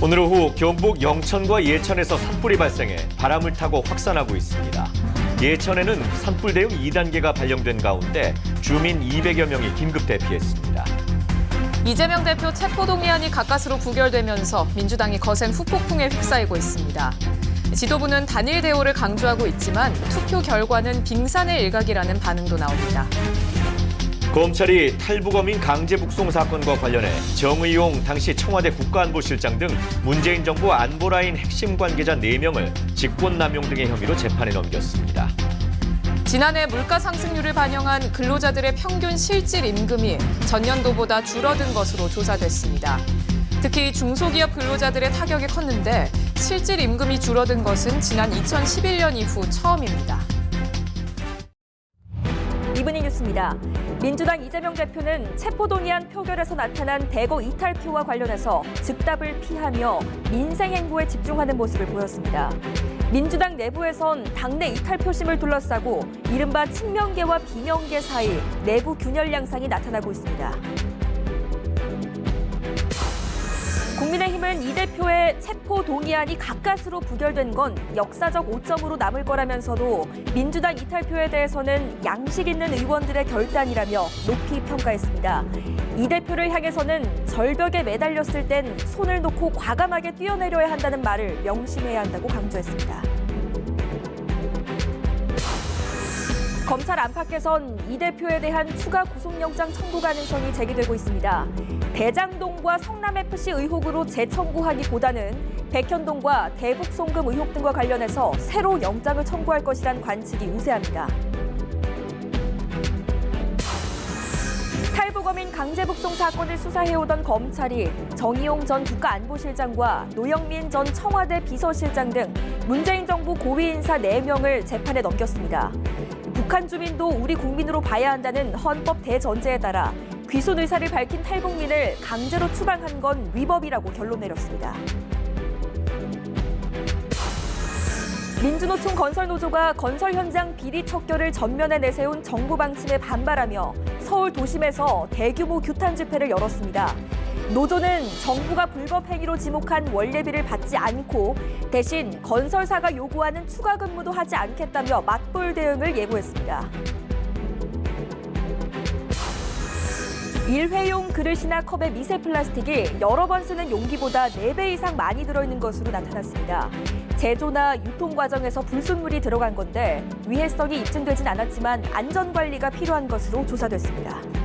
오늘 오후 경북 영천과 예천에서 산불이 발생해 바람을 타고 확산하고 있습니다. 예천에는 산불 대응 2단계가 발령된 가운데 주민 200여 명이 긴급 대피했습니다. 이재명 대표 체포동의안이 가까스로 부결되면서 민주당이 거센 후폭풍에 휩싸이고 있습니다. 지도부는 단일 대우를 강조하고 있지만 투표 결과는 빙산의 일각이라는 반응도 나옵니다. 검찰이 탈북어민 강제 북송 사건과 관련해 정의용 당시 청와대 국가안보실장 등 문재인 정부 안보라인 핵심 관계자 4명을 직권남용 등의 혐의로 재판에 넘겼습니다. 지난해 물가 상승률을 반영한 근로자들의 평균 실질 임금이 전년도보다 줄어든 것으로 조사됐습니다. 특히 중소기업 근로자들의 타격이 컸는데 실질 임금이 줄어든 것은 지난 2011년 이후 처음입니다. 이분희 뉴스입니다. 민주당 이재명 대표는 체포동의안 표결에서 나타난 대거 이탈표와 관련해서 즉답을 피하며 민생 행보에 집중하는 모습을 보였습니다. 민주당 내부에선 당내 이탈 표심을 둘러싸고 이른바 친명계와 비명계 사이 내부 균열 양상이 나타나고 있습니다. 국민의힘은 이 대표의 체포 동의안이 가까스로 부결된 건 역사적 오점으로 남을 거라면서도 민주당 이탈표에 대해서는 양식 있는 의원들의 결단이라며 높이 평가했습니다. 이 대표를 향해서는 절벽에 매달렸을 땐 손을 놓고 과감하게 뛰어내려야 한다는 말을 명심해야 한다고 강조했습니다. 검찰 안팎에선 이 대표에 대한 추가 구속영장 청구 가능성이 제기되고 있습니다. 대장동과 성남FC 의혹으로 재청구하기보다는 백현동과 대북송금 의혹 등과 관련해서 새로 영장을 청구할 것이란 관측이 우세합니다. 탈북어민 강제북송 사건을 수사해오던 검찰이 정의용 전 국가안보실장과 노영민 전 청와대 비서실장 등 문재인 정부 고위 인사 4명을 재판에 넘겼습니다. 북한 주민도 우리 국민으로 봐야 한다는 헌법 대전제에 따라 귀순 의사를 밝힌 탈북민을 강제로 추방한 건 위법이라고 결론 내렸습니다. 민주노총 건설노조가 건설 현장 비리 척결을 전면에 내세운 정부 방침에 반발하며 서울 도심에서 대규모 규탄 집회를 열었습니다. 노조는 정부가 불법 행위로 지목한 원래비를 받지 않고 대신 건설사가 요구하는 추가 근무도 하지 않겠다며 맞불 대응을 예고했습니다. 일회용 그릇이나 컵의 미세 플라스틱이 여러 번 쓰는 용기보다 4배 이상 많이 들어있는 것으로 나타났습니다. 제조나 유통 과정에서 불순물이 들어간 건데 위해성이 입증되진 않았지만 안전관리가 필요한 것으로 조사됐습니다.